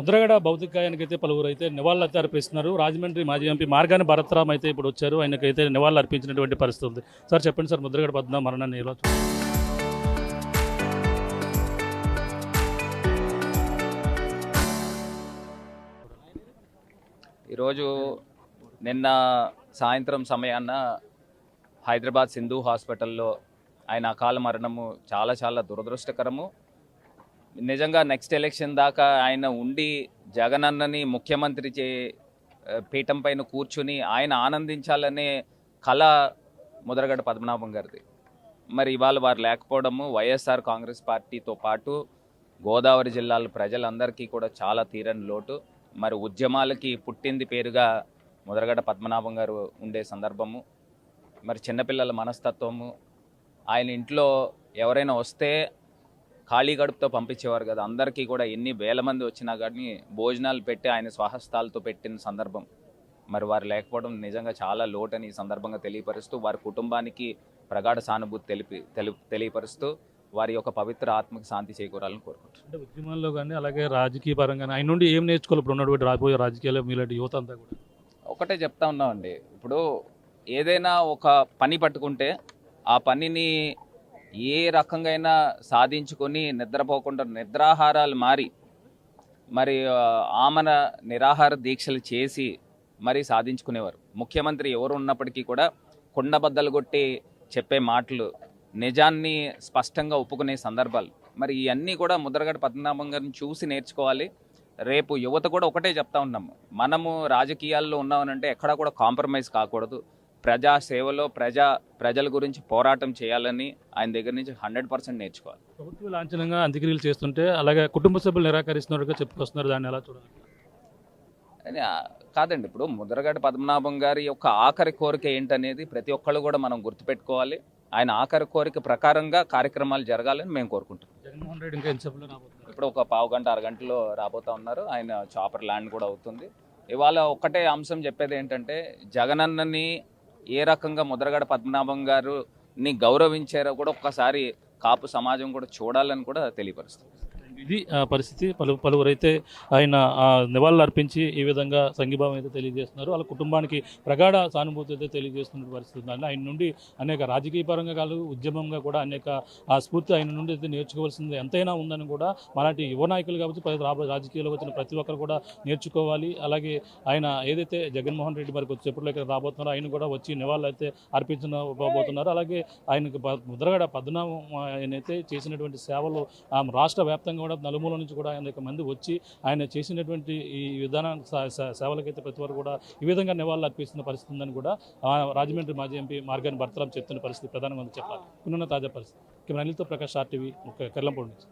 ముద్రగడ భౌతికాయానికి అయితే పలువురు అయితే నివాళులు అయితే అర్పిస్తున్నారు. రాజమండ్రి మాజీ ఎంపీ మార్గాని భరత్రామ్ అయితే ఇప్పుడు వచ్చారు. ఆయనకైతే నివాళులు అర్పించినటువంటి పరిస్థితి ఉంది. సార్ చెప్పండి సార్, ముద్రగడ పద్మనాభం మరణాన్ని ఎలా ఈరోజు నిన్న సాయంత్రం సమయాన హైదరాబాద్ సింధు హాస్పిటల్లో ఆయన అకాల మరణము చాలా చాలా దురదృష్టకరము. నిజంగా నెక్స్ట్ ఎలక్షన్ దాకా ఆయన ఉండి జగనన్నని ముఖ్యమంత్రి పీఠం పైన కూర్చుని ఆయన ఆనందించాలనే కళ ముద్రగడ పద్మనాభం గారిది. మరి ఇవాళ వారు లేకపోవడము వైఎస్ఆర్ కాంగ్రెస్ పార్టీతో పాటు గోదావరి జిల్లాల ప్రజలందరికీ కూడా చాలా తీరని లోటు. మరి ఉద్యమాలకి పుట్టింది పేరుగా ముద్రగడ పద్మనాభం గారు ఉండే సందర్భము. మరి చిన్నపిల్లల మనస్తత్వము, ఆయన ఇంట్లో ఎవరైనా వస్తే ఖాళీ గడుపుతో పంపించేవారు కదా, అందరికీ కూడా ఎన్ని వేల మంది వచ్చినా కానీ భోజనాలు పెట్టి ఆయన స్వహస్తాలతో పెట్టిన సందర్భం. మరి వారు లేకపోవడం నిజంగా చాలా లోటని ఈ సందర్భంగా తెలియపరుస్తూ, వారి కుటుంబానికి ప్రగాఢ సానుభూతి తెలియపరుస్తూ వారి యొక్క పవిత్ర ఆత్మకి శాంతి చేకూరాలని కోరుకుంటున్నాను. అంటే ఉద్యమాల్లో కానీ అలాగే రాజకీయ పరంగా ఆయన నుండి ఏం నేర్చుకోవాలి ఇప్పుడు ఉన్నటువంటి రాబోయే రాజకీయాలు మీలాంటి యువత అంతా కూడా? ఒకటే చెప్తా ఉన్నామండి, ఇప్పుడు ఏదైనా ఒక పని పట్టుకుంటే ఆ పనిని ఏ రకంగా సాధించుకొని నిద్రపోకుండా నిద్రాహారాలు మరి ఆమన నిరాహార దీక్షలు చేసి మరి సాధించుకునేవారు. ముఖ్యమంత్రి ఎవరు ఉన్నప్పటికీ కూడా కుండబద్దలు కొట్టి చెప్పే మాటలు, నిజాన్ని స్పష్టంగా ఒప్పుకునే సందర్భాలు, మరి ఇవన్నీ కూడా ముద్రగడ పద్మనాభం గారిని చూసి నేర్చుకోవాలి. రేపు యువత కూడా ఒకటే చెప్తా ఉన్నాము, మనము రాజకీయాల్లో ఉన్నామనంటే ఎక్కడా కూడా కాంప్రమైజ్ కాకూడదు. ప్రజా సేవలో ప్రజల గురించి పోరాటం చేయాలని ఆయన దగ్గర నుంచి 100% నేర్చుకోవాలి. ప్రభుత్వ లాంఛనంగా అంత్యక్రియలు చేస్తుంటే అలాగే కుటుంబ సభ్యులు నిరాకరిస్తున్నట్టుగా చెప్పుకొస్తున్నారు, దాన్ని ఎలా చూడాలి? కాదండి, ఇప్పుడు ముద్రగడ పద్మనాభం గారి యొక్క ఆఖరి కోరిక ఏంటనేది ప్రతి ఒక్కళ్ళు కూడా మనం గుర్తుపెట్టుకోవాలి. ఆయన ఆఖరి కోరిక ప్రకారంగా కార్యక్రమాలు జరగాలని మేము కోరుకుంటున్నాం. జగన్మోహన్ రెడ్డి ఇంకా ఎంతసేపులో రాబోతున్నారు? ఇప్పుడు ఒక పావు గంట అరగంటలో రాబోతా ఉన్నారు. ఆయన చాపర్ ల్యాండ్ కూడా అవుతుంది. ఇవాళ ఒక్కటే అంశం చెప్పేది ఏంటంటే, జగనన్నని ఏ రకంగా ముద్రగడ పద్మనాభం గారుని గౌరవించారో కూడా ఒక్కసారి కాపు సమాజం కూడా చూడాలని కూడా తెలియపరుస్తుంది. ఇది పరిస్థితి. పలువురైతే ఆయన నివాళులు అర్పించి ఈ విధంగా సంఘీభావం అయితే తెలియజేస్తున్నారు. వాళ్ళ కుటుంబానికి ప్రగాఢ సానుభూతి అయితే తెలియజేస్తున్న పరిస్థితి ఉంది. ఆయన నుండి అనేక రాజకీయ పరంగా కాదు, ఉద్యమంగా కూడా అనేక స్ఫూర్తి ఆయన నుండి అయితే నేర్చుకోవాల్సింది ఎంతైనా ఉందని కూడా మనలాంటి యువ నాయకులు కాబట్టి రాజకీయాల్లో వచ్చిన ప్రతి ఒక్కరు కూడా నేర్చుకోవాలి. అలాగే ఆయన ఏదైతే జగన్మోహన్ రెడ్డి మరి కొద్దిసేపట్లో ఇక్కడ రాబోతున్నారో ఆయన కూడా వచ్చి నివాళులు అయితే అర్పించబోతున్నారు. అలాగే ఆయనకు ముద్రగడ పద్మనాభం ఆయన అయితే చేసినటువంటి సేవలు రాష్ట్ర వ్యాప్తంగా కూడా నలుమూల నుంచి కూడా అనేక మంది వచ్చి ఆయన చేసినటువంటి ఈ విధాన సేవలకైతే ప్రతి వారు కూడా ఈ విధంగా నివాళులు అర్పిస్తున్న పరిస్థితి ఉందని కూడా రాజమండ్రి మాజీ ఎంపీ మార్గాని భరత్రామ్ చెప్తున్న పరిస్థితి ప్రధానంగా చెప్పాలి. ఉన్న తాజా పరిస్థితి. కెమెరా అనిల్తో ప్రకాష్, RTV, కెర్లంపూడి నుంచి.